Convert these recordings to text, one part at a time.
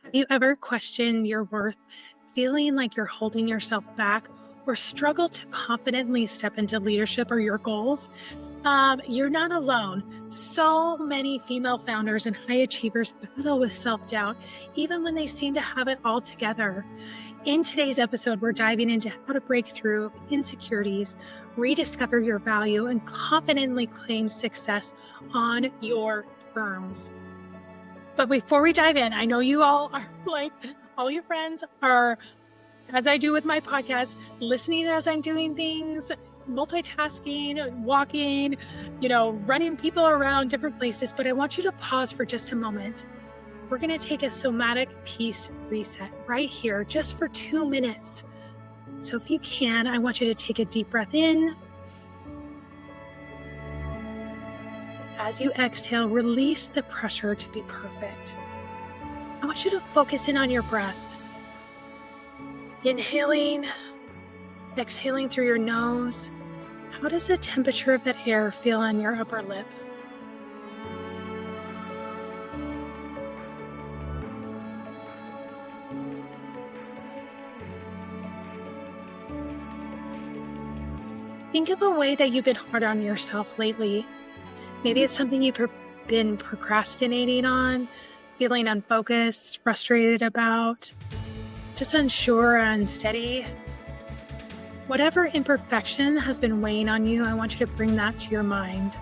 Have you ever questioned your worth, feeling like you're holding yourself back, or struggle to confidently step into leadership or your goals? You're not alone. So many female founders and high achievers battle with self doubt, even when they seem to have it all together. In today's episode, we're diving into how to break through insecurities, rediscover your value, and confidently claim success on your terms. But before we dive in, I know you all are like, all your friends are, as I do with my podcast, listening as I'm doing things, multitasking, walking, running people around different places. But I want you to pause for just a moment. We're going to take a somatic peace reset right here, just for 2 minutes. So if you can, I want you to take a deep breath in. As you exhale, release the pressure to be perfect. I want you to focus in on your breath. Inhaling, exhaling through your nose. How does the temperature of that air feel on your upper lip? Think of a way that you've been hard on yourself lately. Maybe it's something you've been procrastinating on, feeling unfocused, frustrated about, just unsure, unsteady. Whatever imperfection has been weighing on you, I want you to bring that to your mind.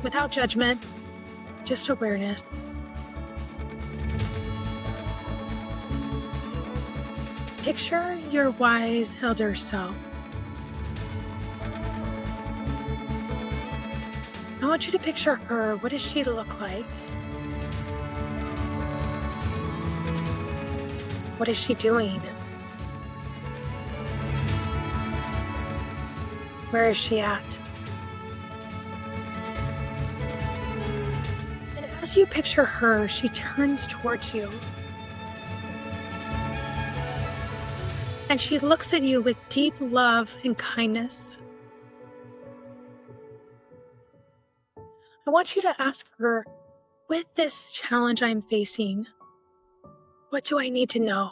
Without judgment, just awareness. Picture your wise elder self. I want you to picture her. What does she look like? What is she doing? Where is she at? And as you picture her, she turns towards you. And she looks at you with deep love and kindness. I want you to ask her, with this challenge I'm facing, what do I need to know?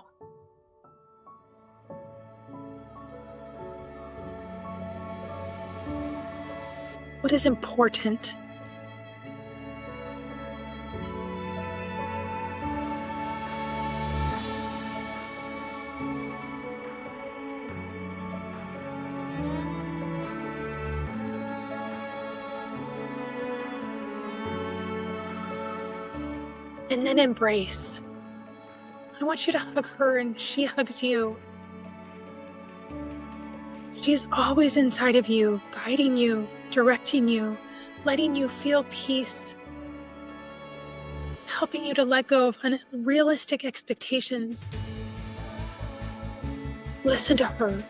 What is important? And then embrace. I want you to hug her and she hugs you. She's always inside of you, guiding you, directing you, letting you feel peace, helping you to let go of unrealistic expectations. Listen to her.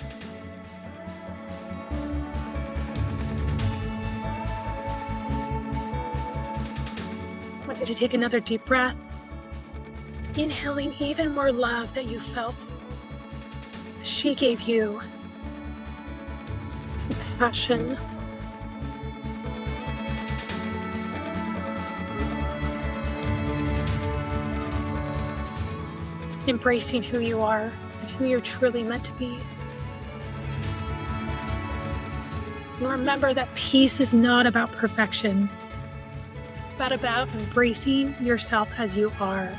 I want you to take another deep breath, inhaling even more love that you felt she gave you. Compassion. Embracing who you are and who you're truly meant to be. And remember that peace is not about perfection, but about embracing yourself as you are.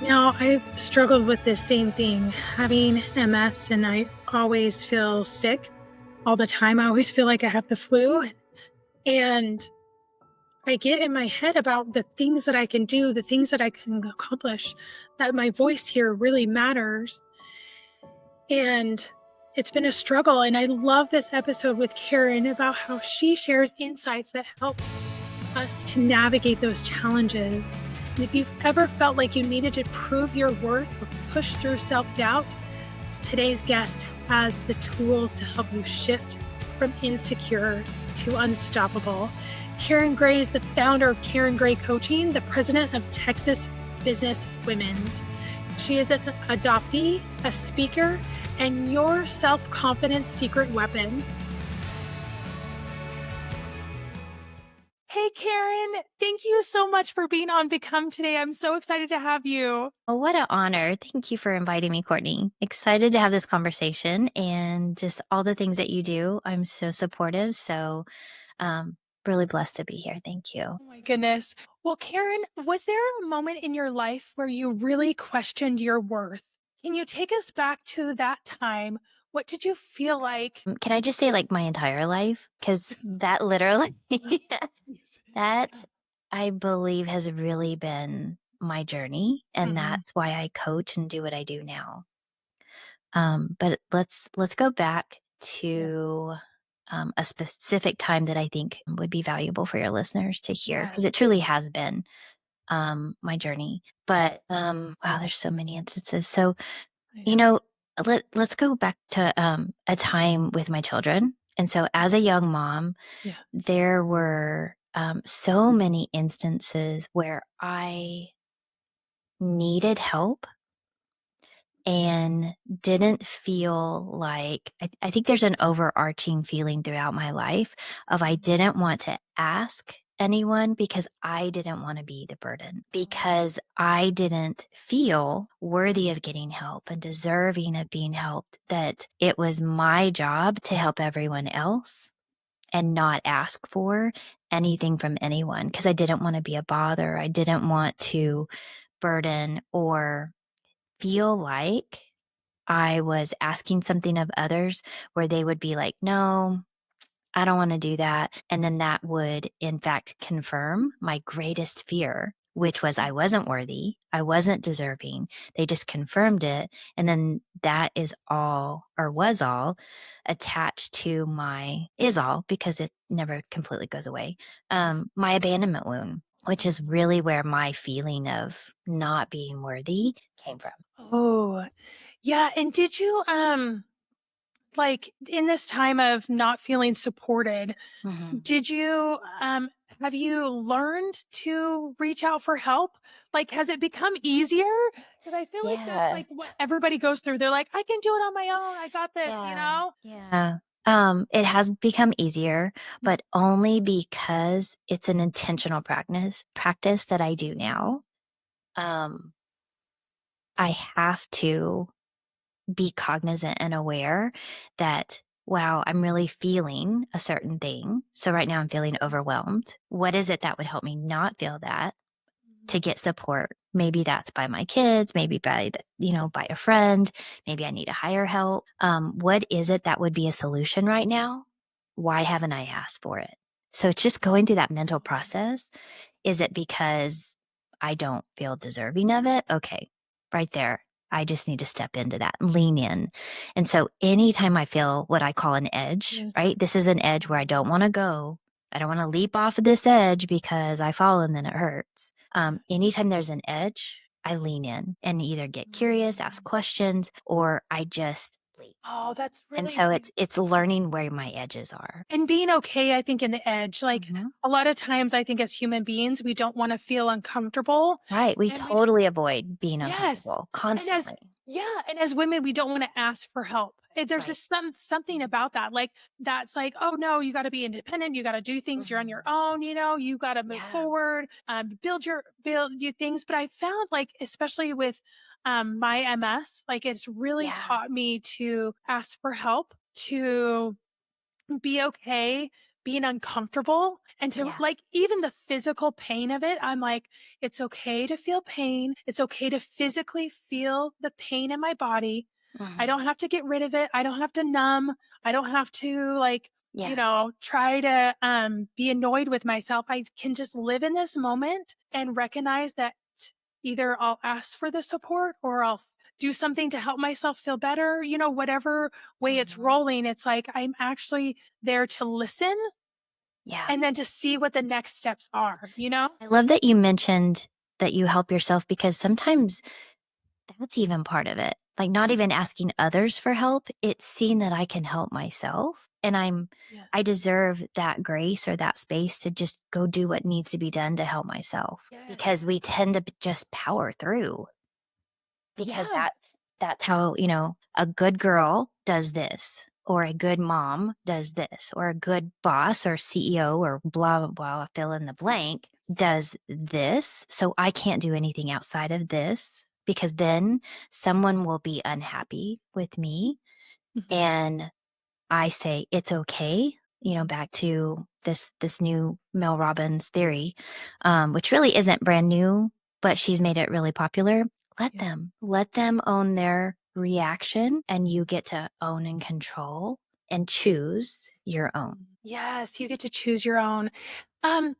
Now, I've struggled with this same thing, having MS, and I always feel sick all the time. I always feel like I have the flu. And I get in my head about the things that I can do, the things that I can accomplish, that my voice here really matters. And it's been a struggle. And I love this episode with Karen about how she shares insights that help us to navigate those challenges. And if you've ever felt like you needed to prove your worth or push through self-doubt, today's guest has the tools to help you shift from insecure to unstoppable. Karen Gray is the founder of Karen Gray Coaching, the president of Texas Business Women's. She is an adoptee, a speaker, and your self-confidence secret weapon. Hey Karen, thank you so much for being on Become today. I'm so excited to have you. Well, what an honor. Thank you for inviting me, Courtney. Excited to have this conversation and just all the things that you do. I'm so supportive. So, um, really blessed to be here. Thank you. Oh my goodness. Well, Karen, was there a moment in your life where you really questioned your worth? Can you take us back to that time? What did you feel like? Can I just say, like, my entire life? Because that literally, Yes. that Yeah. I believe has really been my journey. And Mhm. that's why I coach and do what I do now. But let's go back Yeah. to a specific time that I think would be valuable for your listeners to hear because Yes. it truly has been my journey. But wow, there's so many instances. So I you know. know, let's go back to a time with my children. And so, as a young mom, Yeah. there were so many instances where I needed help and didn't feel like I think there's an overarching feeling throughout my life of I Mhm. didn't want to ask anyone because I didn't want to be the burden, Oh. because I didn't feel worthy of getting help and deserving of being helped, that it was my job to help everyone else and not ask for anything from anyone because I didn't want to be a bother. I didn't want to burden or feel like I was asking something of others where they would be like, "No, I don't wanna do that." And then that would, in fact, confirm my greatest fear, which was I wasn't worthy, I wasn't deserving. They just confirmed it, and then that is all, or was all, attached to my is all, because it never completely goes away, my abandonment wound, which is really where my feeling of not being worthy came from. Oh, yeah. And did you, like in this time of not feeling supported, Mhm. did you, have you learned to reach out for help? Like, has it become easier? Because I feel like that's Yeah. like what everybody goes through. They're like, I can do it on my own. I got this, you Yeah. know? Yeah. It has become easier, but only because it's an intentional practice that I do now. Um, I have to be cognizant and aware that, wow, I'm really feeling a certain thing. So right now I'm feeling Yes. overwhelmed. What is it that would help me not feel that? To get support. Maybe that's by my kids, maybe by by a friend, maybe I need to hire help. What is it that would be a solution right now? Why haven't I asked for it? So it's just going through that mental process. Is it because I don't feel deserving of it? Okay, right there. I just need to step into that, lean in. And so anytime I feel what I call an edge, Yes. right? This is an edge where I don't want to go. I don't want to leap off of this edge because I fall and then it hurts. Anytime there's an edge, I lean in and either get curious, ask Mm. questions, or I just leap. Oh, that's And really so beautiful. it's learning where my edges are. And being okay, I think, in the edge. Like Mhm. a lot of times, I think as human beings, we don't want to feel uncomfortable. Right. We And we totally avoid being Yes, uncomfortable and as constantly. yeah, and as women, we don't wanna ask for help. There's Right. just something about that, like, that's like, "Oh, no, you gotta be independent, you gotta do things, you're on your Mhm. own, you gotta move Yeah. forward, build your things," but I found, like, especially with, my MS, like, it's really Yeah. taught me to ask for help, to be okay being uncomfortable, and to Yeah. like even the physical pain of it. I'm like, it's okay to feel pain. It's okay to physically feel the pain in my body. I Mhm. don't have to get rid of it. I don't have to numb. I don't have to like, Yeah. try to be annoyed with myself. I can just live in this moment and recognize that either I'll ask for the support or I'll do something to help myself feel better. Whatever way it's Mhm. rolling, it's like I'm actually there to listen Yeah. and then to see what the next steps are? I love that you mentioned that you help yourself because sometimes that's even part of it. Like, not even asking others for help, it's seeing that I can help myself, and Yeah. I deserve that grace or that space to just go do what needs to be done to help myself, Yes. because we tend to just power through, because Yeah. that's how, a good girl does this. or a good mom does this, or a good boss or CEO or blah, blah, blah, fill in the blank does this. So I can't do anything outside of this because then someone will be unhappy with me. Mhm. And I say, it's okay. Back to this new Mel Robbins theory, which really isn't brand new, but she's made it really popular. Yeah. Let them own their reaction, and you get to own and control and choose your own. Yes, you get to choose your own. Um,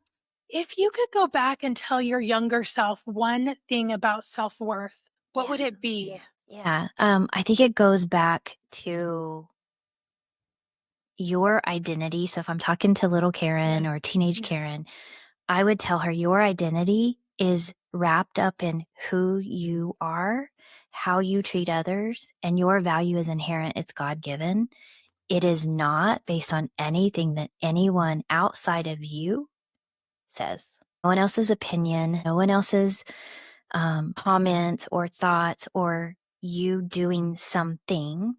if you could go back and tell your younger self one thing about self-worth, what would Yeah. it be? Yeah. I think it goes back to your identity. So if I'm talking to little Karen Yes. or teenage Yes. Karen, I would tell her your identity is wrapped up in who you are, how you treat others, and your value is inherent. It's God given. It is not based on anything that anyone outside of you says. No one else's opinion, no one else's comment or thoughts, or you doing something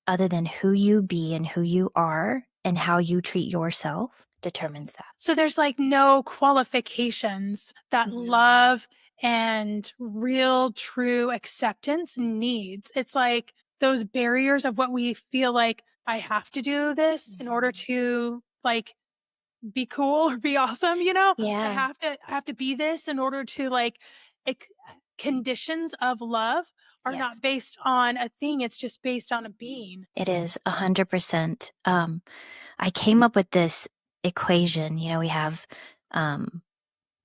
other than who you be and who you are and how you treat yourself determines that. So there's like no qualifications that love and real true acceptance needs. It's like those barriers of what we feel like I have to do this in order to like be cool or be awesome, you know? Yeah. I have to be this in order to like ex- conditions of love are Yes. not based on a thing, it's just based on a being. It is 100%. I came up with this equation. We have, um,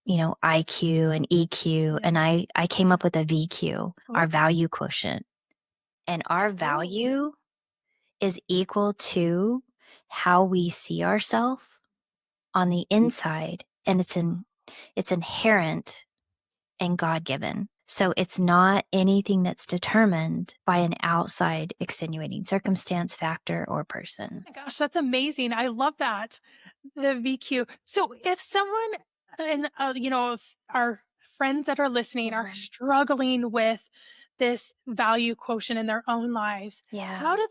IQ and EQ, Yeah. and I came up with a VQ, our Oh, value quotient. And our oh. value is equal to how we see ourselves on the inside, and it's inherent and God given. So it's not anything that's determined by an outside extenuating circumstance, factor, or person. My gosh, that's amazing. I love that. The VQ. So if someone and if our friends that are listening are struggling with this value quotient in their own lives, Yeah. how do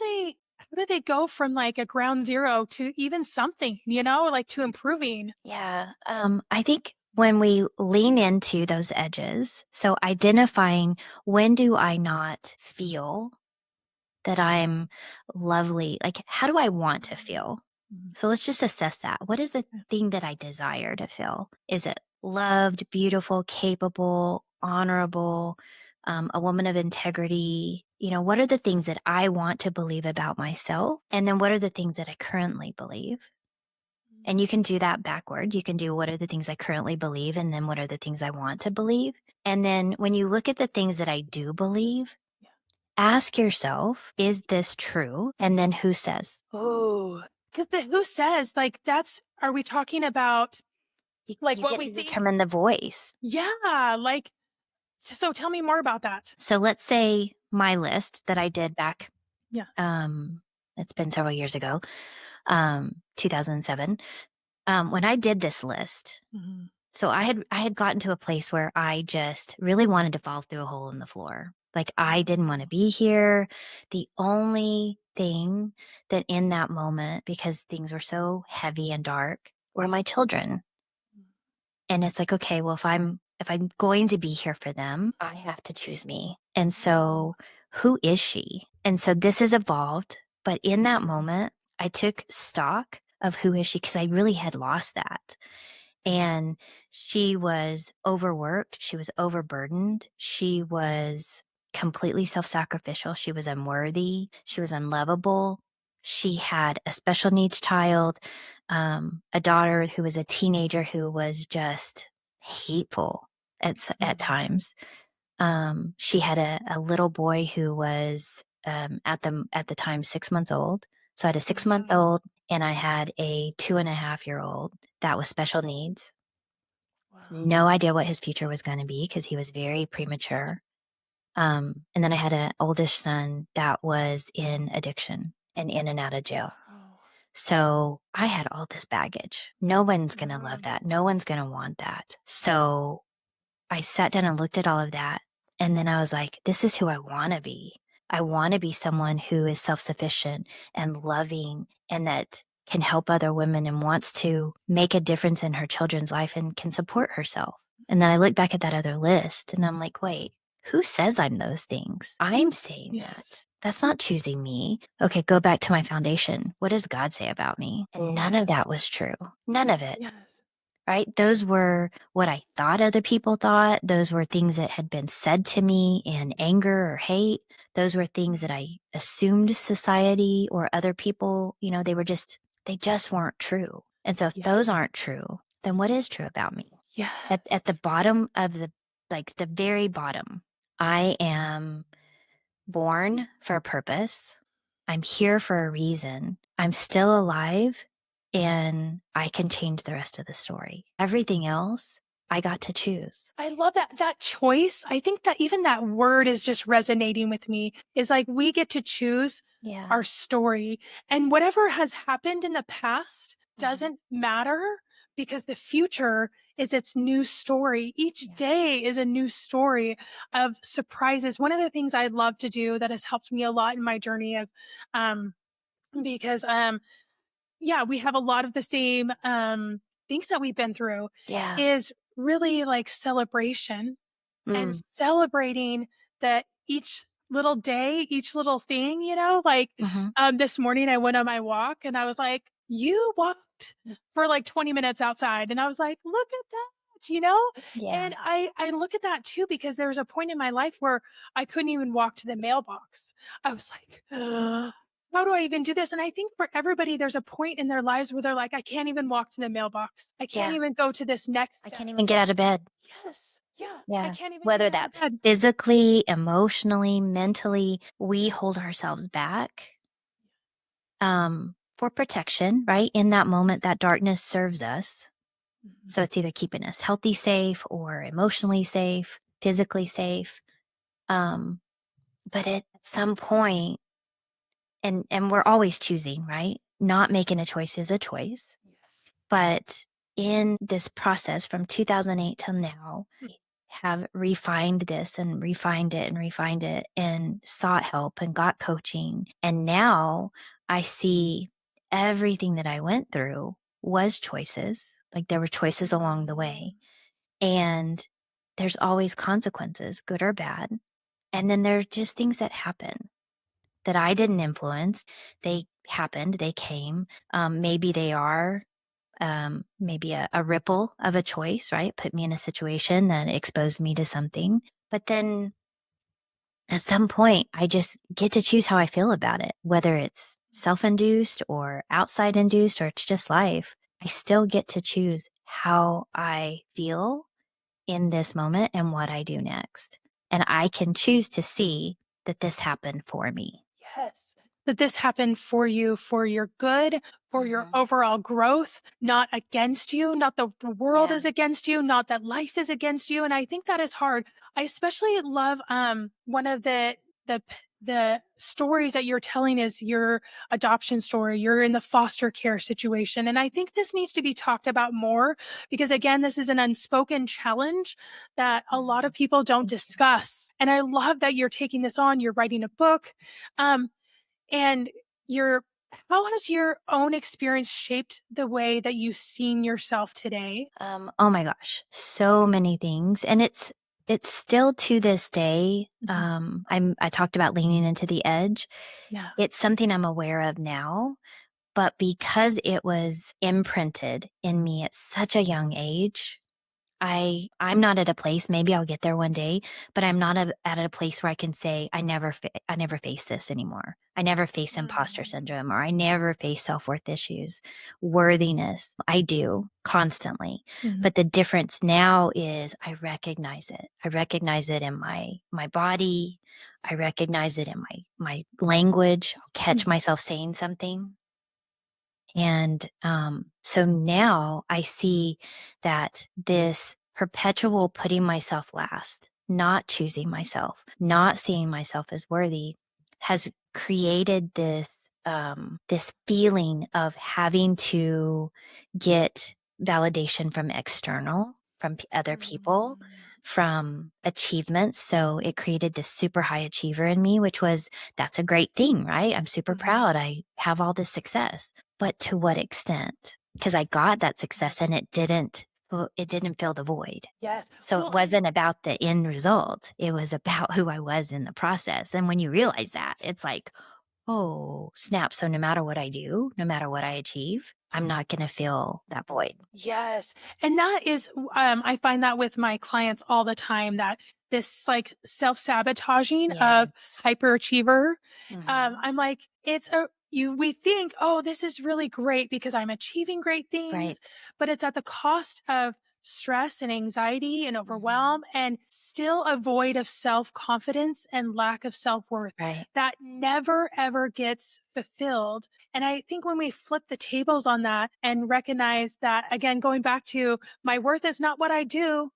they go from like a ground zero to even something, like to improving? Yeah. I think when we lean into those edges, so identifying when do I not feel that I'm lovely? Like, how do I want to feel? Mhm. So let's just assess that. What is the Yeah. thing that I desire to feel? Is it loved, beautiful, capable, honorable, a woman of integrity? What are the things that I want to believe about myself? And then what are the things that I currently believe? And you can do that backward. You can do what are the things I currently believe, and then what are the things I want to believe. And then when you look at the things that I do believe, ask yourself, is this true? And then who says? Oh, because the who says like are we talking about You, like you what get we to see? determine the voice. Yeah, like so tell me more about that. So let's say my list that I did back, Yeah. um, it's been several years ago, 2007. When I did this list, Mhm. so I had gotten to a place where I just really wanted to fall through a hole in the floor. Like I didn't want to be here. The only thing that in that moment, because things were so heavy and dark, were my children. And it's like, okay, well, if I'm going to be here for them, I have to choose me. And so who is she? And so this has evolved. But in that moment, I took stock of who is she because I really had lost that. And she was overworked. She was overburdened. She was completely self sacrificial. She was unworthy. She was unlovable. She had a special needs child, a daughter who was a teenager who was just hateful at times. She had a little boy who was at the time 6 months old. So I had a 6 month old and I had a 2.5 year old that was special needs. Wow. No idea what his future was going to be because he was very premature. And then I had an oldish son that was in addiction and in and out of jail. Wow. So I had all this baggage. No one's going to love Yeah. that. No one's going to want that. So I sat down and looked at all of that. And then I was like, this is who I want to be. I want to be someone who is self sufficient and loving and that can help other women and wants to make a difference in her children's life and can support herself. And then I look back at that other list and I'm like, wait, who says I'm those things? I'm saying Yes. that. That's not choosing me. Okay, go back to my foundation. What does God say about me? And none of Yes. that was true. None of it. Yes. Right? Those were what I thought other people thought. Those were things that had been said to me in anger or hate. Those were things that I assumed society or other people, they just weren't true. And so if Yes. those aren't true, then what is true about me? Yes. At the bottom of the very bottom, I am born for a purpose. I'm here for a reason. I'm still alive and I can change the rest of the story. Everything else, I got to choose. I love that choice. I think that even that word is just resonating with me. Is like we get to choose Yeah. our story, and whatever has happened in the past Mhm. doesn't matter because the future is its new story. Each Yeah. day is a new story of surprises. One of the things I love to do that has helped me a lot in my journey of um because yeah, we have a lot of the same things that we've been through Yeah. is really like celebration and Mm. celebrating that each little day, each little thing, like Mhm. this morning I went on my walk and I was like, you walked for like 20 minutes outside. And I was like, look at that. Yeah. And I look at that too, because there was a point in my life where I couldn't even walk to the mailbox. I was like, how do I even do this? And I think for everybody, there's a point in their lives where they're like, I can't even walk to the mailbox. I can't Yeah. even go to this next I step. can't even get out of bed. Yes. Yeah. I Yeah. can't even Whether get out of that's bed. physically, emotionally, mentally, we hold ourselves back for protection, right? In that moment, that darkness serves us. Mhm. So it's either keeping us healthy, safe, or emotionally safe, physically safe. Um, but at some point, and we're always choosing, right? Not making a choice is a choice. Yes. But in this process from 2008 till now, Mm. have refined this and refined it and sought help and got coaching. And now I see everything that I went through was choices. Like there were choices along the way. And there's always consequences, good or bad. And then there's just things that happen that I didn't influence. They happened, they came. Maybe they are maybe a ripple of a choice, right? Put me in a situation that exposed me to something. But then at some point, I just get to choose how I feel about it, whether it's self induced or outside induced or it's just life. I still get to choose how I feel in this moment and what I do next. And I can choose to see that this happened for me. Yes. That this happened for you, for your good, for your Mhm. overall growth, not against you, not the world Yeah. is against you, not that life is against you. And I think that is hard. I especially love one of the stories that you're telling is your adoption story. You're in the foster care situation. And I think this needs to be talked about more because again, this is an unspoken challenge that a lot of people don't discuss. And I love that you're taking this on. You're writing a book. Um, and your how has your own experience shaped the way that you've seen yourself today? Oh my gosh, so many things. And it's still to this day. Mhm. I talked about leaning into the edge. Yeah. It's something I'm aware of now, but because it was imprinted in me at such a young age, I'm not at a place, maybe I'll get there one day, but I'm not at a place where I can say I never face this anymore. I never face imposter Mm. syndrome or I never face self-worth issues, worthiness. I do constantly. Mhm. But the difference now is I recognize it. I recognize it in my body. I recognize it in my language. I'll catch Mhm. myself saying something and so now I see that this perpetual putting myself last, not choosing myself, not seeing myself as worthy has created this feeling of having to get validation from external, from other people. from achievements. So it created this super high achiever in me, which was, that's a great thing, right? I'm super Mhm. proud. I have all this success. But to what extent? Because I got that success Yes. and it didn't fill the void. Yes. So it Well, and wasn't about the end result. It was about who I was in the process. And when you realize that, yes. it's like, oh, snap. So no matter what I do, no matter what I achieve, I'm not going to feel that void. Yes. And that is, I find that with my clients all the time that this like self-sabotaging of Yes. hyperachiever, Hmm. I'm like, we think, oh, this is really great because I'm achieving great things, Right. but it's at the cost of stress and anxiety and Hmm. overwhelm and still a void of self-confidence and lack of self-worth Right. that never ever gets fulfilled. And I think when we flip the tables on that and recognize that, again, going back to my worth is not what I do,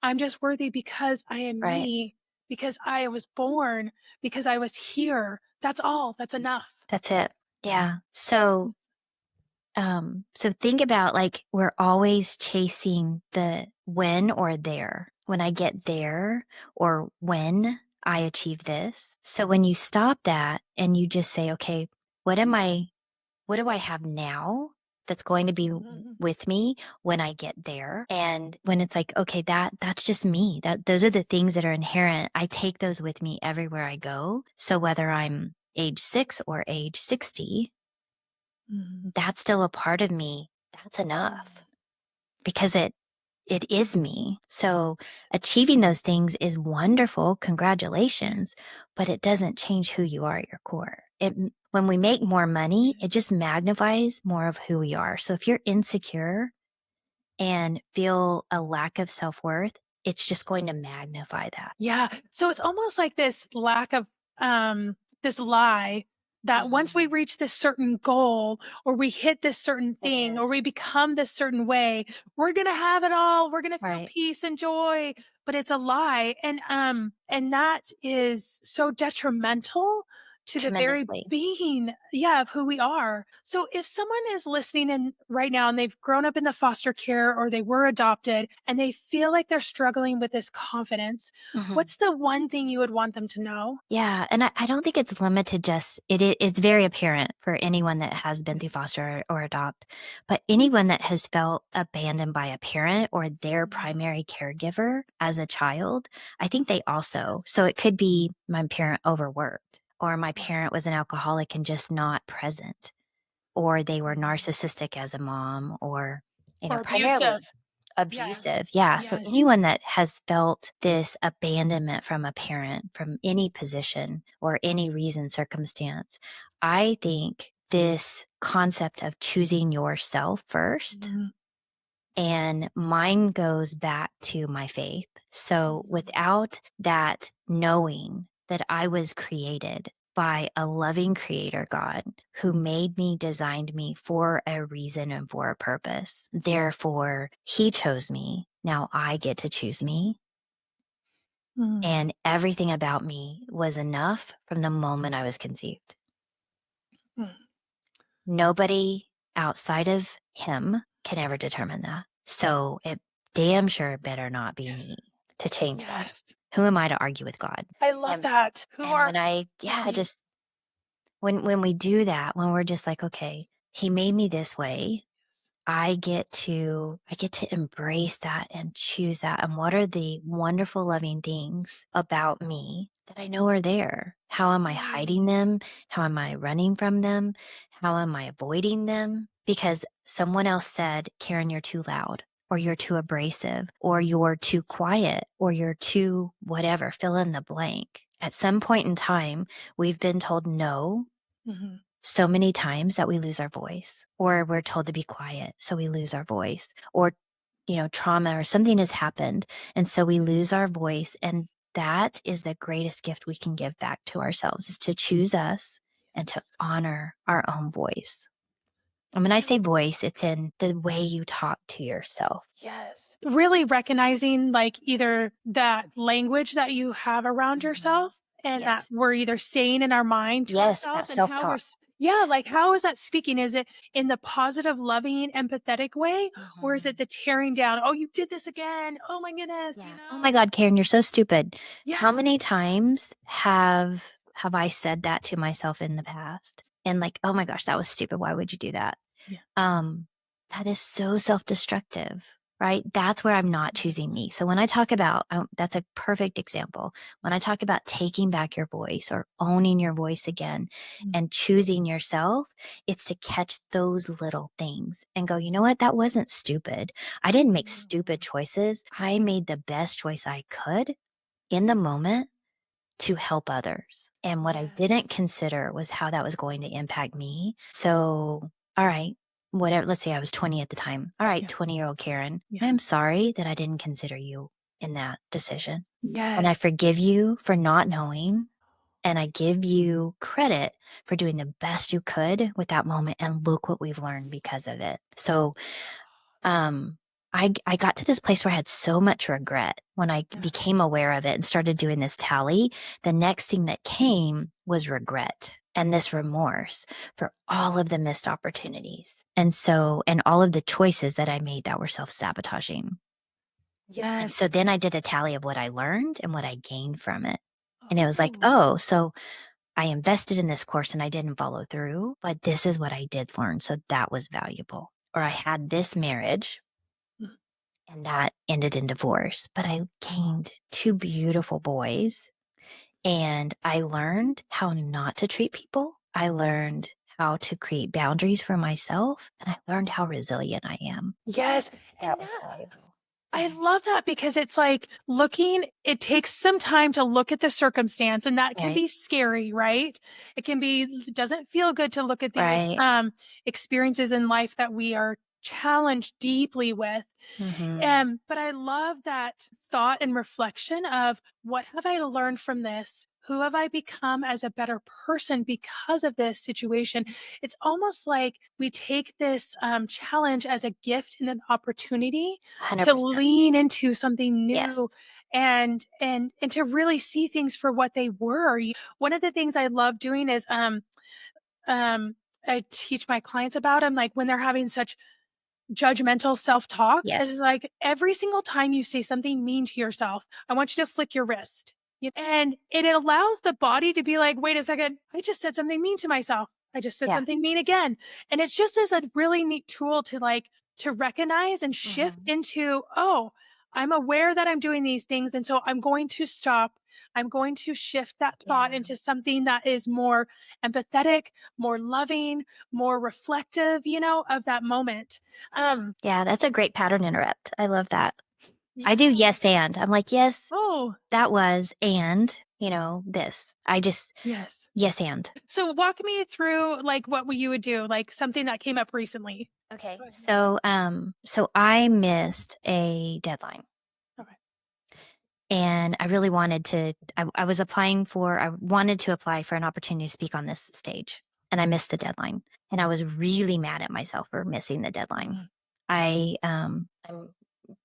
I'm just worthy because I am Right. me, because I was born, because I was here. That's all. That's enough. That's it. Yeah. So think about, like, we're always chasing the when or there. When I get there, or when I achieve this. So when you stop that and you just say, okay, what am I what do I have now that's going to be Mhm. with me when I get there? And when it's like, okay, that's just me. Those are the things that are inherent. I take those with me everywhere I go. So whether I'm age 6 or age 60, Mhm. that's still a part of me. That's enough because it is me. So achieving those things is wonderful. Yes. Congratulations. But it doesn't change who you are at your core. When we make more money, it Yes. just magnifies more of who we are. So if you're insecure and feel a lack of self worth, it's just going to magnify that. Yeah. So it's almost like this lack of this lie that once we Mhm. reach this certain goal or we hit this certain It thing or is. we become this certain way, we're going to have it all. We're going to feel Right. peace and joy, but it's a lie and that is so detrimental to the very Tremendously. being, yeah, of who we are. So if someone is listening in right now and they've grown up in the foster care or they were adopted and they feel like they're struggling with this confidence, Mhm. what's the one thing you would want them to know? Yeah, and I don't think it's limited, just it's very apparent for anyone that has been through Yes. foster or adopt, but anyone that has felt abandoned by a parent or their Mhm. primary caregiver as a child, I think they also, so it could be my parent overworked, or my Right. parent was an alcoholic and just not present, or they were Mhm. narcissistic as a mom, or, Or primarily abusive. Yeah. abusive. Yeah. So Yes. anyone that has felt this abandonment from a parent, from any position or any reason, circumstance, I think this concept of choosing yourself first, Mhm. and mine goes back to my faith. So Mhm. without that knowing that I was created by a loving creator God who made me, designed me for a reason and for a purpose. Therefore, he chose me. Now I get to choose me. Mm. And everything about me was enough from the moment I was conceived. Mm. Nobody outside of him can ever determine that. So it damn sure better not be Yes. me to change that. Yes. Who am I to argue with God? I love And that. Who and are when I yeah, Mhm. just when we do that, when we're just like, okay, he made me this way, I get to embrace that and choose that. And what are the wonderful, loving things about me that I know are there? How am I Mm. hiding them? How am I running from them? How am I avoiding them? Because someone else said, Karen, you're too loud, or you're too abrasive, or you're too quiet, or you're too whatever, fill in the blank. At some point in time, we've been told no Mhm. so many times that we lose our voice, or we're told to be quiet, so we lose our voice, or, trauma or something has happened. And so we lose our voice. And that is the greatest gift we can give back to ourselves, is to choose us and to Yes. honor our own voice. And when I say voice, it's in the way you talk to yourself. Yes. Really recognizing like either that language that you have around Mhm. yourself and that Yes. we're either saying in our mind to Yes, that ourselves and self talk. Yeah, like, how is that speaking? Is it in the positive, loving, empathetic way, or is it Mhm. the tearing down? "Oh, you did this again. Oh my goodness," you Yeah. Oh my know? god, Karen, you're so stupid. Yeah, How many times have I said that to myself in the past? And like, "Oh my gosh, that was stupid. Why would you do that?" yeah, Um, that is so self-destructive, right? That's where I'm not choosing yes. me. So when I talk about, that's a perfect example. When I talk about taking back your voice or owning your voice again Mm, and choosing yourself, it's to catch those little things and go, you know what? That wasn't stupid. I didn't make stupid choices. I made the best choice I could in the moment to help others. And what I yes. didn't consider was how that was going to impact me. So, all right, whatever, let's say I was 20 at the time. All right, Yeah, 20-year-old Karen, yeah. I am sorry that I didn't consider you in that decision. And I Yes. forgive you for not knowing. And I give you credit for doing the best you could with that moment. And look what we've learned because of it. So um, I got to this place where I had so much regret when I Yeah. became aware of it and started doing this tally. The next thing that came was regret and this remorse for all of the missed opportunities. And all of the choices that I made that were self-sabotaging. And Yes. so then I did a tally of what I learned and what I gained from it. And it was like, Oh. oh, so I invested in this course and I didn't follow through, but this is what I did learn. So that was valuable. Or I had this marriage Mm, and that ended in divorce. But I gained two beautiful boys and I learned how not to treat people. I learned how to create boundaries for myself and I learned how resilient I am. yes, and That was valuable. I Mhm. love that because it's like it takes some time to look at the circumstance, and that can Right. be scary, right? It doesn't feel good to look at these Right. experiences in life that we are challenged deeply with. Hmm. But I love that thought and reflection of what have I learned from this? Who have I become as a better person because of this situation? It's almost like we take this challenge as a gift and an opportunity to 100%. lean into something Yes. new and to really see things for what they were. One of the things I love doing is um I teach my clients about them, like when they're having such judgmental self-talk is Yes. like every single time you say something mean to yourself, I want you to flick your wrist. And it allows the body to be like, wait a second, I just said something mean to myself. I just said Yeah. something mean again. And it's just as a really neat tool to to recognize and shift Hmm. into, oh, I'm aware that I'm doing these things. And so I'm going to stop. I'm going to shift that thought Yeah. into something that is more empathetic, more loving, more reflective, of that moment. Um, Yeah. That's a great pattern interrupt. I love that. I do yeah. yes and. I'm like, yes, Oh, that was and, this. I just yes. yes and. So walk me through like what you would do, like something that came up recently. Okay. Go ahead. So I missed a deadline Okay. and I really wanted to I wanted to apply for an opportunity to speak on this stage and I missed the deadline and I was really mad at myself for missing the deadline. Mhm. I'm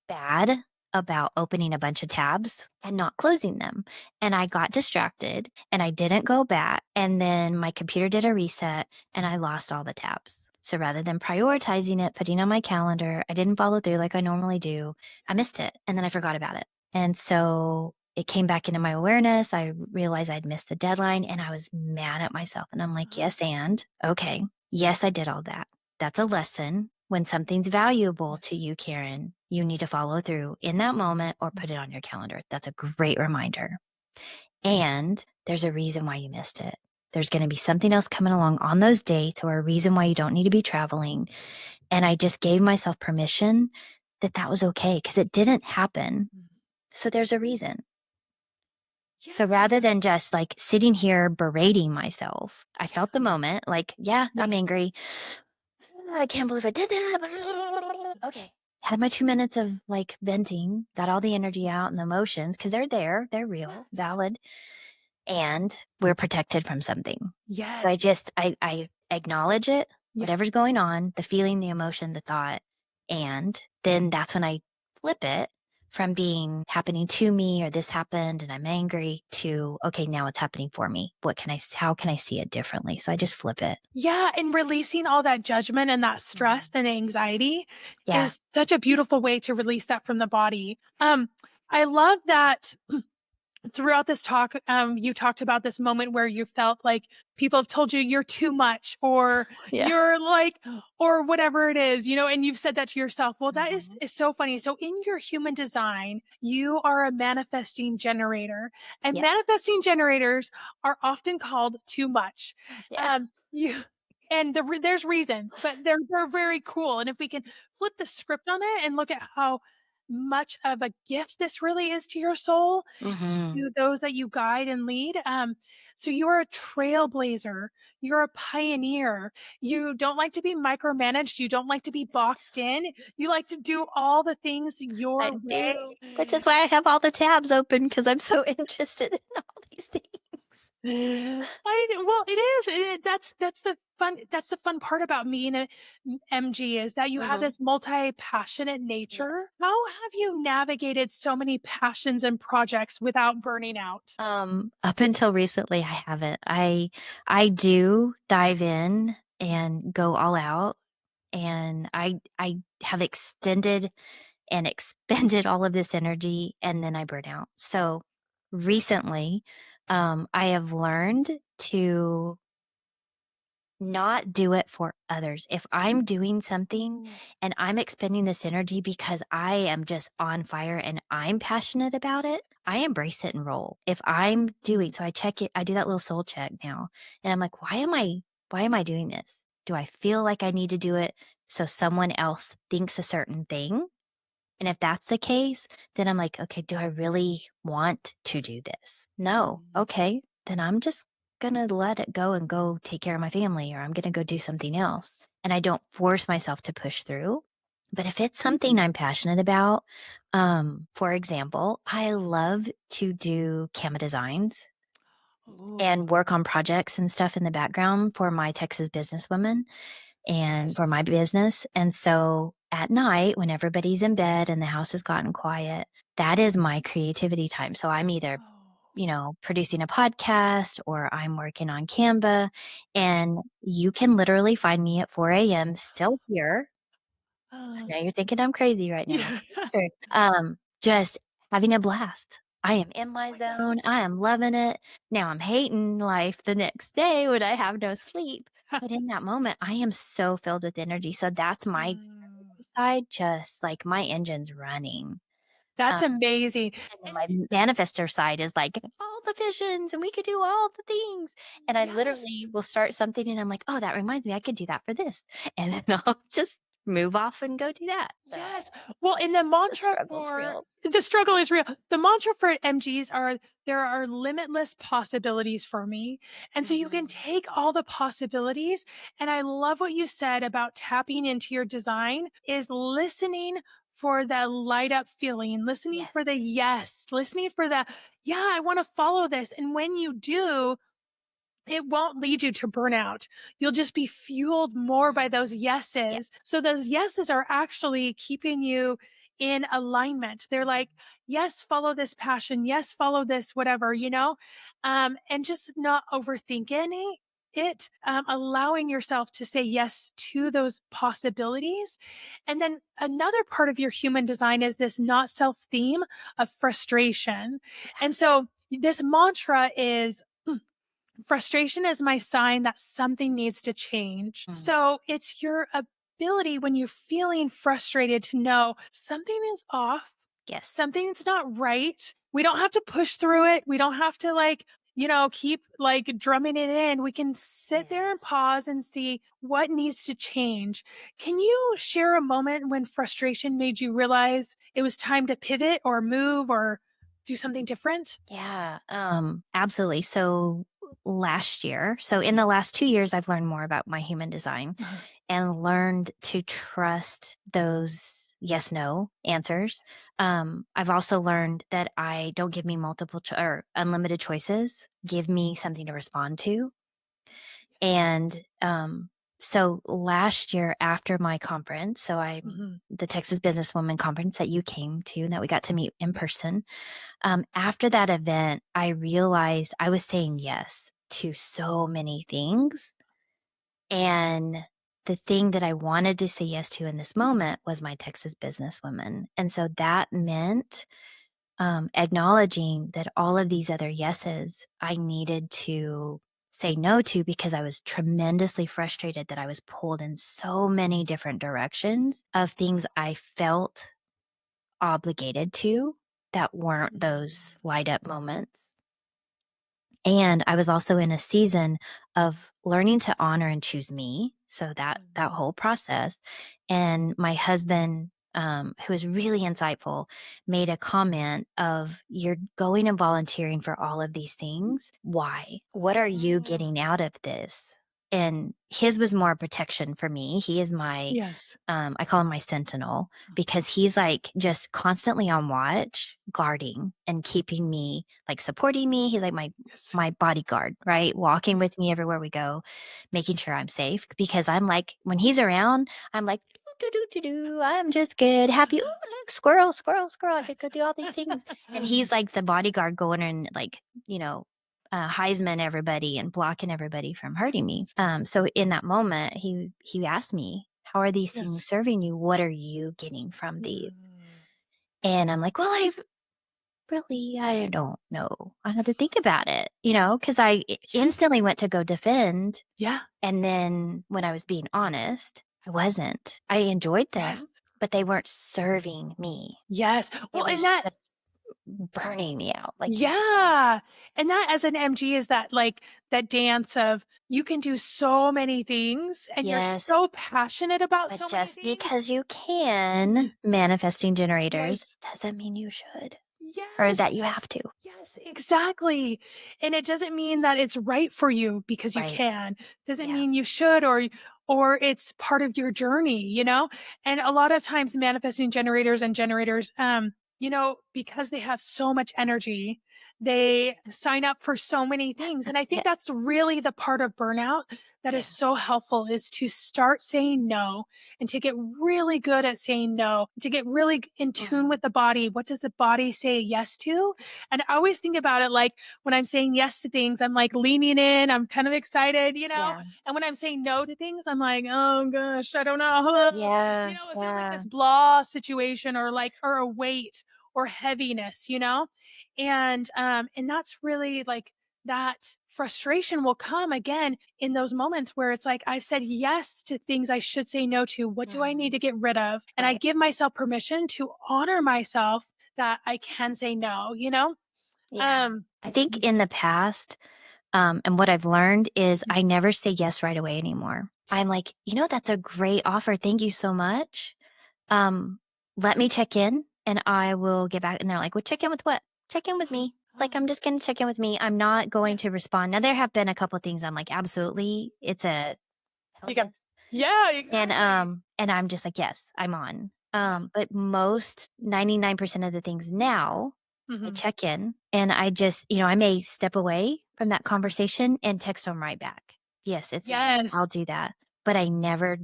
bad about opening a bunch of tabs and not closing them. And I got distracted and I didn't go back. And then my computer did a reset and I lost all the tabs. So rather than prioritizing it, putting on my calendar, I didn't follow through like I normally do. I missed it and then I forgot about it. And so it came back into my awareness. I realized I'd missed the deadline and I was mad at myself. And I'm like, Uh-huh. yes, and okay, yes, I did all that. That's a lesson. When something's valuable to Yes. you, Karen, you need to follow through in that moment or Mm. put it on your calendar. That's a great reminder. And there's a reason why you missed it. There's going to be something else coming along on those dates or a reason why you don't need to be traveling. And I just gave myself permission that that was okay because it didn't happen. Mm. So there's a reason. So rather Yeah. than just like sitting here berating myself, I Yeah. felt the moment like, yeah, Yeah. I'm angry. I can't believe I did that. Okay. Had my 2 minutes of like venting, got all the energy out and the emotions because they're there, they're real, Yes. valid, and we're protected from something. So Yes. I acknowledge it, Yeah. whatever's going on, the feeling, the emotion, the thought, and then that's when I flip it from being happening to me or this happened and I'm angry to, okay, now it's happening for me. How can I see it differently? So I just flip it. Yeah, and releasing all that judgment and that stress Mhm. and anxiety Yeah. is such a beautiful way to release that from the body. I love that throughout this talk, you talked about this moment where you felt like people have told you you're too much or Yeah. you're like, or whatever it is, and you've said that to yourself. Well, that is, Mhm. is so funny. So in your human design, you are a manifesting generator, and Yes. manifesting generators are often called too much. Yeah. You and there's reasons, but they're very cool. And if we can flip the script on it and look at how much of a gift this really is to your soul, Mhm. to those that you guide and lead. So you're a trailblazer. You're a pioneer. You don't like to be micromanaged. You don't like to be boxed in. You like to do all the things I your do, way. which is why I have all the tabs open because I'm so interested in all these things. Well, it is. That's the fun part about me and MG is that you have Mhm. this multi-passionate Yes. nature. How have you navigated so many passions and projects without burning out? Up until recently, I haven't. I do dive in and go all out, and I have extended and expended all of this energy, and then I burn out. So recently, I have learned to not do it for others. If I'm doing something Ooh. and I'm expending this energy because I am just on fire and I'm passionate about it, I embrace it and roll. If I'm doing so I check it, I do that little soul check now. And I'm like, why am I doing this? Do I feel like I need to do it so someone else thinks a certain thing? And if that's the case, then I'm like, okay, do I really want to do this? No. Okay. Then I'm just going to let it go and go take care of my family, or I'm going to go do something else. And I don't force myself to push through. But if it's something I'm passionate about, for example, I love to do Canva designs Ooh. and work on projects and stuff in the background for my Texas businesswomen and for Yes. my business. And so at night, when everybody's in bed and the house has gotten quiet, that is my creativity time. So I'm either, Oh. producing a podcast or I'm working on Canva. And you can literally find me at 4 a.m. still here. Uh, Now you're thinking I'm crazy right now. yeah. Sure. Just having a blast. I am in my My zone. goodness. I am loving it. Now I'm hating life the next day when I have no sleep. But in that moment, I am so filled with energy. So that's my Mm. side, just like my engine's running. That's Um, amazing. and then And my manifester side is like all the visions and we could do all the things. And I yes. literally will start something and I'm like, oh, that reminds me, I could do that for this. And then I'll just move off and go do that. So Yes. Well, and the the mantra struggle's for real. the struggle is real. The mantra for MGs are there are limitless possibilities for me. And so you can Mhm. take all the possibilities. And I love what you said about tapping into your design is listening for that light up feeling, listening Yes. for the yes, listening for the, yeah, I want to follow this. And when you do, it won't lead you to burnout. You'll just be fueled more by those Mhm. yeses. Yes. So those yeses are actually keeping you in alignment. They're like, Mhm. yes, follow this passion. Yes, follow this, whatever, and just not overthinking it, allowing yourself to say yes to those possibilities. And then another part of your human design is this not self theme of frustration. And so this mantra is frustration is my sign that something needs to change. Mm. So it's your ability when you're feeling frustrated to know something is off, Yes. something's not right. We don't have to push through it. We don't have to keep like drumming it in. We can sit there and Yes. pause and see what needs to change. Can you share a moment when frustration made you realize it was time to pivot or move or do something different? Yeah, absolutely. So in the last 2 years, I've learned more about my human design Uh-huh. and learned to trust those yes, no answers. Yes. I've also learned that I don't give me or unlimited choices. Give me something to respond to. And So last year after my conference, Mhm. the Texas Businesswoman Conference that you came to and that we got to meet in person. After that event, I realized I was saying yes to so many things. And the thing that I wanted to say yes to in this moment was my Texas Businesswoman. And so that meant acknowledging that all of these other yeses I needed to say no to because I was tremendously frustrated that I was pulled in so many different directions of things I felt obligated to that weren't those light up moments. And I was also in a season of learning to honor and choose me. So that Mhm. whole process. And my husband, who was really insightful, made a comment of you're going and volunteering for all of these things. Why? What are you Mm. getting out of this? And his was more protection for me. He is my Yes. I call him my sentinel because he's like just constantly on watch, guarding and keeping me like supporting me. He's like Yes. my bodyguard, right? Walking Yes. with me everywhere we go, making sure I'm safe because I'm like, when he's around, I'm like, "Doo, doo, doo, doo, doo, I'm just good, happy. Oh, look, squirrel, squirrel, squirrel. I could go do all these things." And he's like the bodyguard going and like, Heisman everybody and blocking everybody from hurting me. So in that moment, he asked me, "How are these Yes. things serving you? What are you getting from these?" Mm. And I'm like, "Well, I don't know. I had to think about it, because Yes. instantly went to go defend. Yeah. And then when I was being honest, I wasn't. I enjoyed Yes. them, but they weren't serving me. Yes. It Well, and was that just burning me out, like you said. yeah. And that as an MG is that like that dance of you can do so many things and you're Yes. so passionate about But so many just things. because you Mhm. can, manifesting generators, Yes. doesn't mean you should or Yes. that you have to. Yes, exactly. And it doesn't mean that it's right for you because you Right. can. Doesn't Yeah. mean you should or it's part of your journey, you know? And a lot of times manifesting generators and generators because they have so much energy, they sign up for so many things. And I think Yeah. that's really the part of burnout that is Yeah. so helpful is to start saying no and to get really good at saying no, to get really in tune Mhm. with the body. What does the body say yes to? And I always think about it like when I'm saying yes to things, I'm like leaning in, I'm kind of excited, you know? Yeah. And when I'm saying no to things, I'm like, oh gosh, I don't know. Yeah. It feels like Yeah. this blah situation or a weight or heaviness, you know? And that's really like that frustration will come again in those moments where it's like I've said yes to things I should say no to. What do I need Mhm. to get rid of? And I Right. give myself permission to honor myself that I can say no, you know? Yeah. Um, I think in the past, and what I've learned is yes. I never say yes right away anymore. I'm like, that's a great offer. Thank you so much. Um, Let me check in and I will get back. And they're like, well, check in with what? Check in with me. Like, I'm just going to check in with me. I'm not Yeah, going to respond. Now, there have been a couple things I'm like, absolutely. It's a hell you can yes. yeah, And exactly. I'm just like, "Yes, I'm on." Yeah. But most 99% of the things now, I Mhm. check in and I just, I may step away from that conversation and text them right back. "Yes, it's a yes. Yes. I'll do that." But I never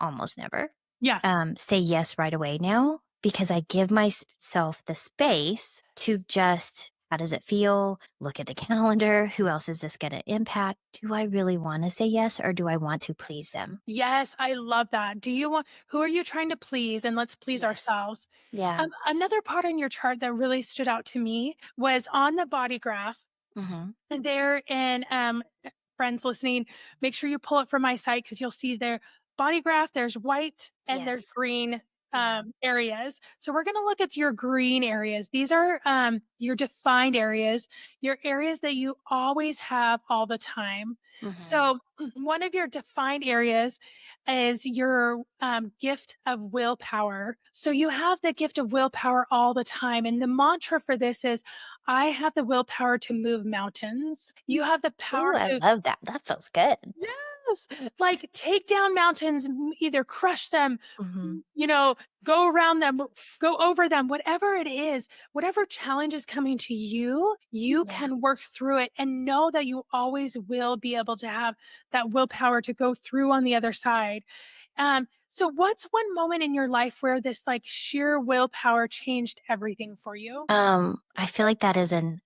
almost never, Yeah. say yes right away now because I give myself the space to just, how does it feel? Look at the calendar. Who else is this going to impact? Do I really want to say yes or do I want to please them? Yes, I love that. Do you want who are you trying to please and let's please Yes. ourselves. Yeah. Another part on your chart that really stood out to me was on the body graph. Mhm. There and friends listening, make sure you pull it from my site because you'll see their body graph. There's white and there's Yes. green Yeah. areas. So we're going to look at your green areas. These are your defined areas, your areas that you always have all the time. Mhm. So one of your defined areas is your gift of willpower. So you have the gift of willpower all the time. And the mantra for this is I have the willpower to move mountains. You have the power Ooh, I to love that. That feels good. yes. Yes, like take down mountains, either crush them, Mhm. you know, go around them, go over them, whatever it is, whatever challenge is coming to you, you Yeah. can work through it and know that you always will be able to have that willpower to go through on the other side. So what's one moment in your life where this like sheer willpower changed everything for you? I feel like that is an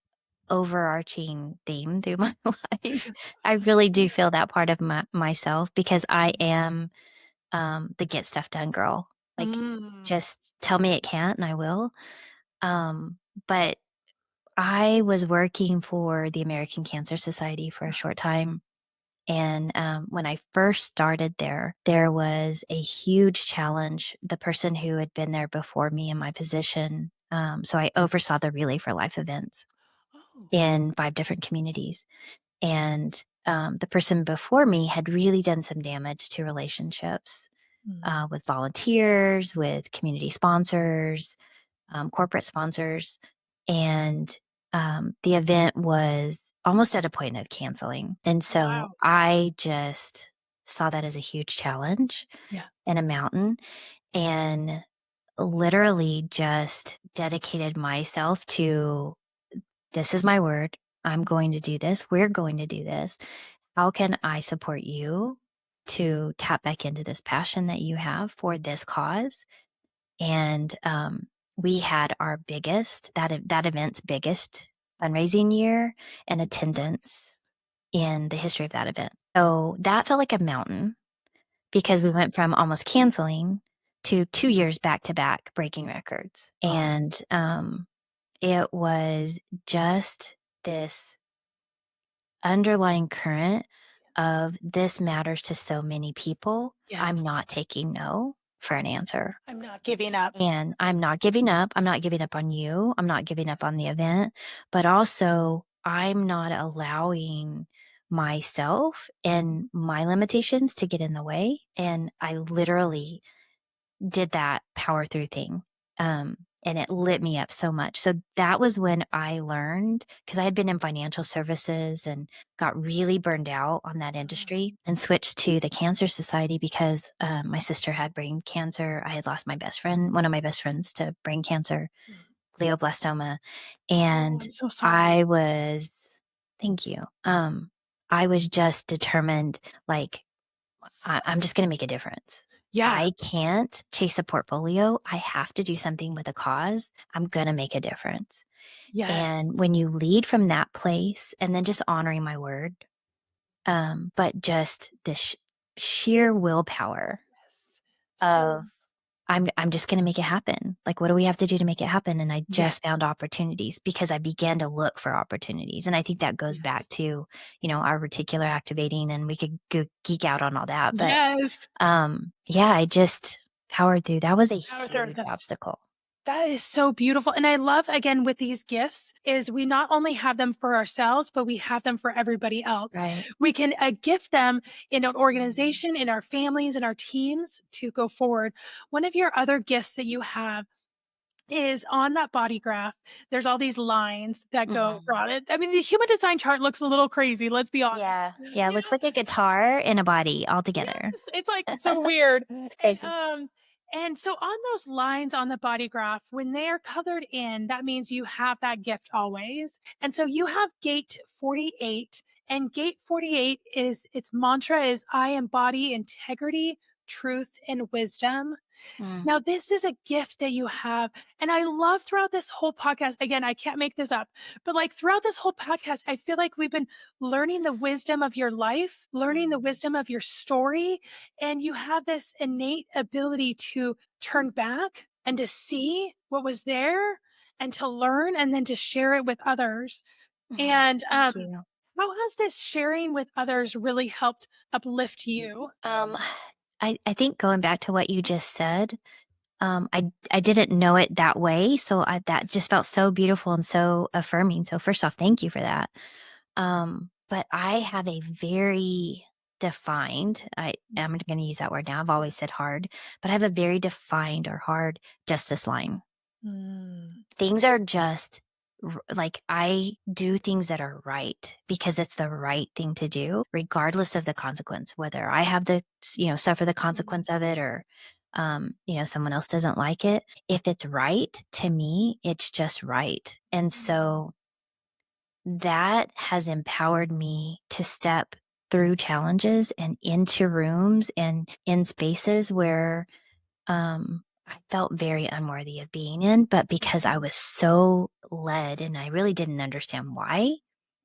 overarching theme through my life. I really do feel that part of myself because I am the get stuff done girl. Like, Mm. just tell me it can't and I will. Um, but I was working for the American Cancer Society for a short time. And when I first started there, there was a huge challenge. The person who had been there before me in my position, so I oversaw the Relay for Life events Oh. in 5 different communities. And the person before me had really done some damage to relationships Mm. with volunteers, with community sponsors, corporate sponsors. And the event was almost at a point of canceling. And so Wow. I just saw that as a huge challenge Yeah. and a mountain and literally just dedicated myself to this is my word. I'm going to do this. We're going to do this. How can I support you to tap back into this passion that you have for this cause? And we had our biggest that event's biggest fundraising year and attendance in the history of that event. So that felt like a mountain because we went from almost canceling to 2 years back to back breaking records. And it was just this underlying current of this matters to so many people. I'm Yes. not taking no for an answer. I'm not giving up. And I'm not giving up. I'm not giving up on you. I'm not giving up on the event, but also I'm not allowing myself and my limitations to get in the way. And I literally did that power through thing. And it lit me up so much. So that was when I learned because I had been in financial services and got really burned out on that industry and switched to the Cancer Society because my sister had brain cancer. I had lost my best friend, one of my best friends, to brain cancer, Mm. glioblastoma. Oh, And I'm so sorry. I was, thank you. I was just determined, like, I'm just going to make a difference. Yeah. I can't chase a portfolio. I have to do something with a cause. I'm going to make a difference. Yes. And when you lead from that place and then just honoring my word, but just this sheer willpower Yes. So of I'm just going to make it happen. Like, what do we have to do to make it happen? And I yeah. just found opportunities because I began to look for opportunities. And I think that goes back Yes. to, our reticular activating, and we could geek out on all that. But Yes. yeah, I just powered through. That was a Power through. huge obstacle. That is so beautiful. And I love again with these gifts is we not only have them for ourselves, but we have them for everybody else. Right. We can gift them in an organization, in our families, in our teams to go forward. One of your other gifts that you have is on that body graph. There's all these lines that go Mhm. around it. I mean, the human design chart looks a little crazy. Let's be honest. Yeah. Yeah. It You looks know, like a guitar and a body all together. yes, it's like so weird. It's And, crazy. and so on those lines on the body graph, when they are colored in, that means you have that gift always. And so you have gate 48, and gate 48 is its mantra is I embody integrity, truth, and wisdom. Mm, Now, this is a gift that you have. And I love throughout this whole podcast, again, I can't make this up, but like throughout this whole podcast, I feel like we've been learning the wisdom of your life, learning the mm, wisdom of your story. And you have this innate ability to turn back and to see what was there and to learn and then to share it with others. mm. And Thank you. how has this sharing with others really helped uplift you? Um, I think going back to what you just said, I didn't know it that way, so that just felt so beautiful and so affirming. So first off, thank you for that. But I have a very defined, I'm going to use that word now. I've always said hard, but I have a very defined or hard justice line. Mm, Things are just like I do things that are right because it's the right thing to do, regardless of the consequence, whether I have suffer the Mhm. consequence of it or, someone else doesn't like it. If it's right to me, it's just right. And Mhm. so that has empowered me to step through challenges and into rooms and in spaces where I felt very unworthy of being in, but because I Mhm. was so led and I really didn't understand why,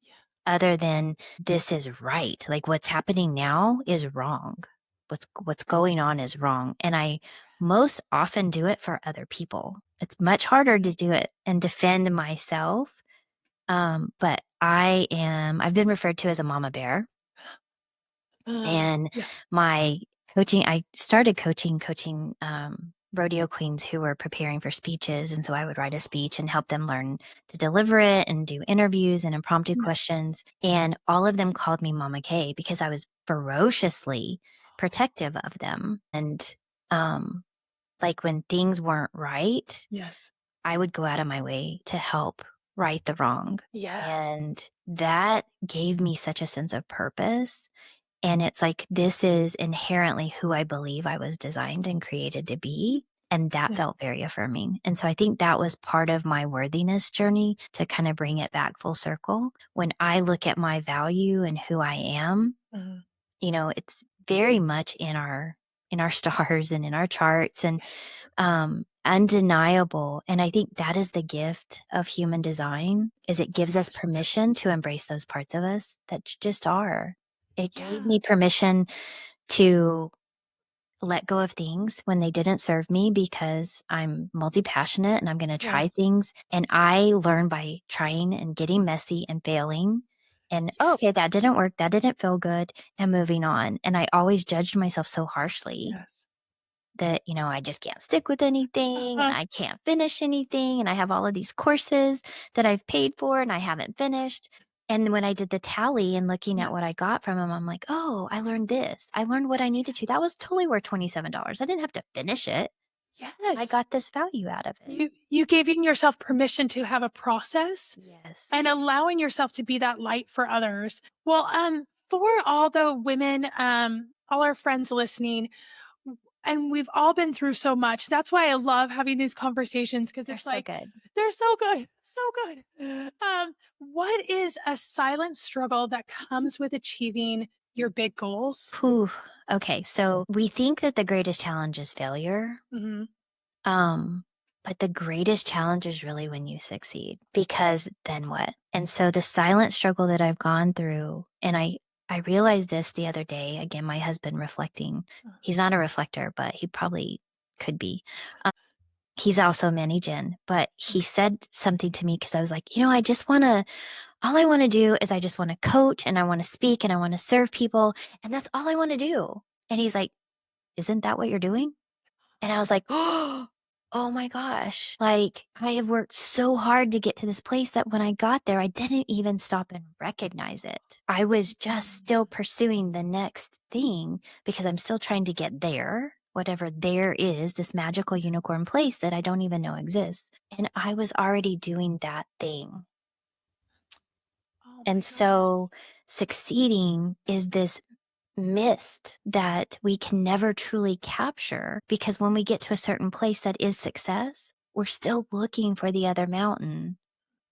Yeah. other than this is right. Like what's happening now is wrong. What's going on is wrong. And I most often do it for other people. It's much harder to Yes. do it and defend myself. But I've been referred to as a mama bear. And Yeah. my I started coaching rodeo queens who were preparing for speeches. And so I would write a speech and help them learn to deliver it and do interviews and impromptu Yeah. questions. And all of them called me Mama K because I was ferociously protective of them. And um, like when things weren't right, Yes. I would go out of my way to help right the wrong. Yes. And that gave me such a sense of purpose, and it's like, this is inherently who I believe I was designed and created to be. And that Yes. felt very affirming. And so I think that was part of my worthiness journey to kind of bring it back full circle. When I look at my value and who I am, Mhm. it's very much in our stars and in our charts and Yes. undeniable. And I think that is the gift of human design is it gives us Yes. permission to embrace those parts of us that just are. It gave Yeah. me permission to let go of things when they didn't serve me because I'm multi-passionate and I'm going to try Yes. things. And I learn by trying and getting messy and failing. And oh, okay, Yes. that didn't work. That didn't feel good. And moving on. And I always judged myself so harshly Yes. that, I just can't stick with anything and Uh-huh. I can't finish anything. And I have all of these courses that I've paid for and I haven't finished. And when I did the tally and looking at Yes. what I got from them, I'm like, oh, I learned this. I learned what I needed to. That was totally worth $27. I didn't have to finish it. I Yes. got this value out of it. You giving yourself permission to have a process and Yes. allowing yourself to be that light for others. Well, for all the women, all our friends listening, and we've all been through so much. That's why I love having these conversations because They're it's so like good. they're so good, so good. What is a silent struggle that comes with achieving your big goals? Whew. Okay. So we think that the greatest challenge is failure. Hmm. Um, but the greatest challenge is really when you succeed because then what? And so the silent struggle that I've gone through, and I realized this the other day, again, my husband reflecting. He's not a reflector, but he probably could be. Um, he's also a mani gen, but he said something to me because I was like, I just want to, all I want to do is I just want to coach and I want to speak and I want to serve people. And that's all I want to do. And he's like, isn't that what you're doing? And I was like, oh my gosh. Like, I have worked so hard to get to this place that when I got there, I didn't even stop and recognize it. I was just still pursuing the next thing because I'm still trying to get there, whatever there is, this magical unicorn place that I don't even know exists. And I was already doing that thing. Oh my And God. so succeeding is this mist that we can never truly capture because when we get to a certain place that is success, we're still looking for the other mountain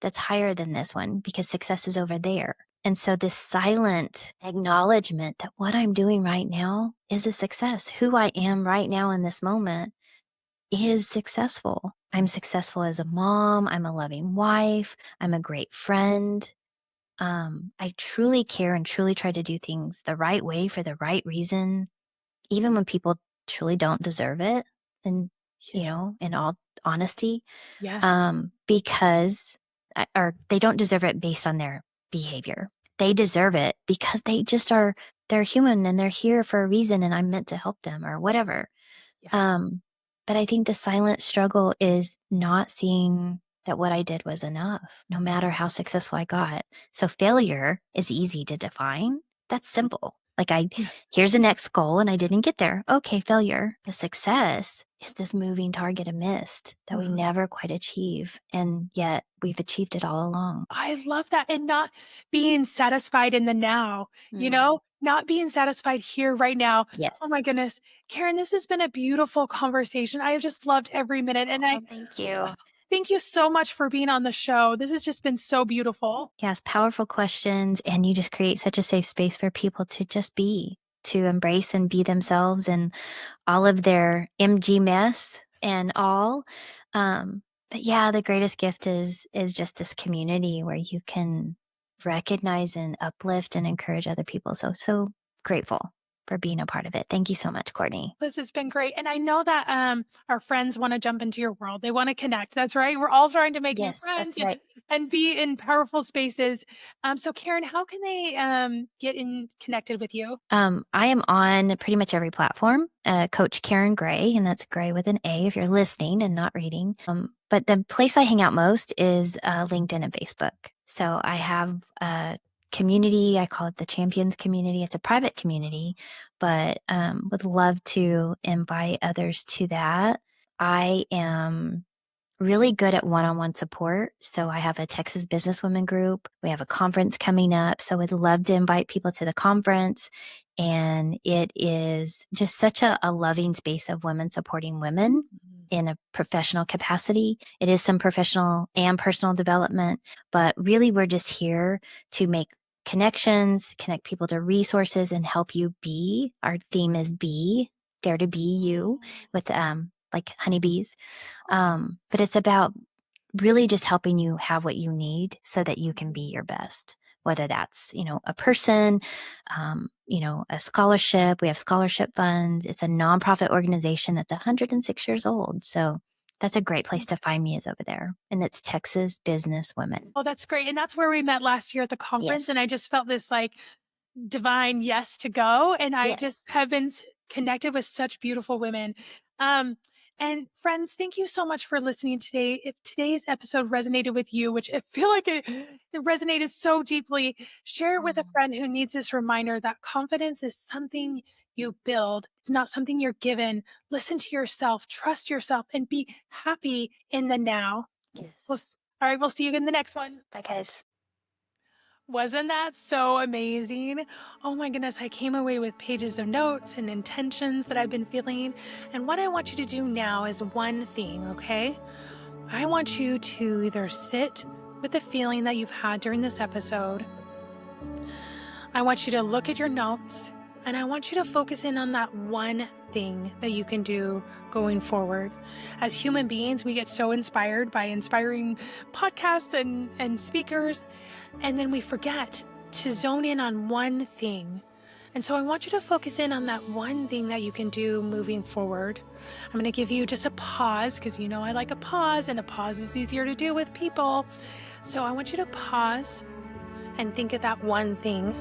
that's higher than this one because success is over there. And so, this silent acknowledgement that what I'm doing right now is a success. Who I am right now in this moment is successful. I'm successful as a mom. I'm a loving wife. I'm a great friend. I truly care and truly try to do things the right way for the right reason, even when people truly don't deserve it. And, Yeah. in all honesty, Yes. because, or they don't deserve it based on their behavior. They deserve it because they're human and they're here for a reason and I'm meant to help them or whatever. Yeah. Um, but I think the silent struggle is not seeing that what I did was enough, no matter how successful I got. So failure is easy to define. That's simple. Like Yes. here's the next goal and I didn't get there. Okay, failure. The success is this moving target a mist that we Mhm. never quite achieve, and yet we've achieved it all along. I love that, and not being satisfied in the now, Mm. not being satisfied here right now. Oh Yes. my goodness. Karen, this has been a beautiful conversation. I have just loved every minute, and Oh, thank you. thank you so much for being on the show. This has just been so beautiful. Yes, powerful questions, and you just create such a safe space for people to just be, to embrace and be themselves and all of their MG mess and all. But yeah, the greatest gift is just this community where you can recognize and uplift and encourage other people. So grateful for being a part of it. Thank you so much, Courtney. This has been great, and I know that, our friends wanna jump into your world. They wanna connect. That's right. We're all trying to make new Yes, friends that's right. and be in powerful spaces. So Karen, how can they, get in connected with you? I am on pretty much every platform, Coach Karen Gray, and that's Gray with an A if you're listening and not reading. But the place I hang out most is LinkedIn and Facebook. So I have a community. I call it the Champions Community. It's a private community, but would love to invite others to that. I am really good at one-on-one support. So I have a Texas businesswomen group. We have a conference coming up. So I'd love to invite people to the conference. And it is just such a loving space of women supporting women in a professional capacity. It is some professional and personal development, but really we're just here to make connections, connect people to resources and help you be. Our theme is be, dare to be you with like honeybees. But it's about really just helping you have what you need so that you can be your best, whether that's, a person, a scholarship. We have scholarship funds. It's a nonprofit organization that's 106 years old. So that's a great place to find me is over there. And it's Texas Business Women. Oh, that's great, and that's where we met last year at the conference, Yes. and I just felt this, like, divine yes to go, and I just Yes. have been connected with such beautiful women. Um, and friends, thank you so much for listening today. If today's episode resonated with you, which I feel like it resonated so deeply, share it with a Mm. friend who needs this reminder that confidence is something you build. It's not something you're given. Listen to yourself, trust yourself, and be happy in the now. Yes. All right, we'll see you in the next one. Bye, guys. Wasn't that so amazing? Oh my goodness, I came away with pages of notes and intentions that I've been feeling. And what I want you to do now is one thing, okay? I want you to either sit with the feeling that you've had during this episode. I want you to look at your notes and I want you to focus in on that one thing that you can do going forward. As human beings, we get so inspired by inspiring podcasts and speakers, and then we forget to zone in on one thing. And so I want you to focus in on that one thing that you can do moving forward. I'm going to give you just a pause because I like a pause, and a pause is easier to do with people. So I want you to pause and think of that one thing.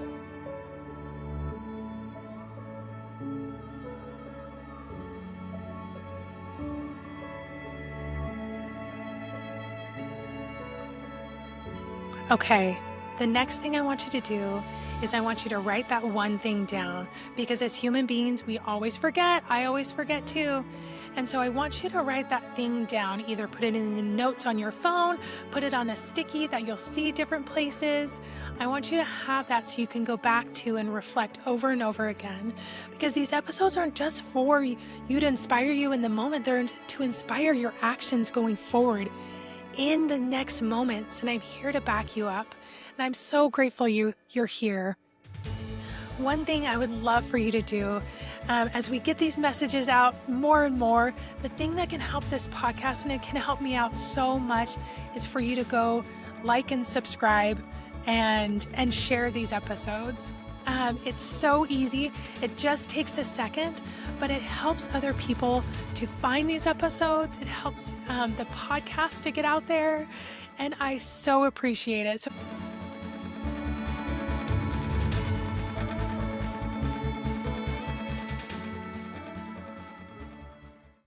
Okay, the next thing I want you to do is I want you to write that one thing down, because as human beings, we always forget. I always forget too. And so I want you to write that thing down. Either put it in the notes on your phone, put it on a sticky that you'll see different places. I want you to have that so you can go back to and reflect over and over again, because these episodes aren't just for you to inspire you in the moment. They're to inspire your actions going forward in the next moments, and I'm here to back you up. And I'm so grateful you're here. One thing I would love for you to do, as we get these messages out more and more, the thing that can help this podcast, and it can help me out so much, is for you to go like and subscribe and share these episodes. It's so easy. It just takes a second, but it helps other people to find these episodes. It helps the podcast to get out there, and I so appreciate it. So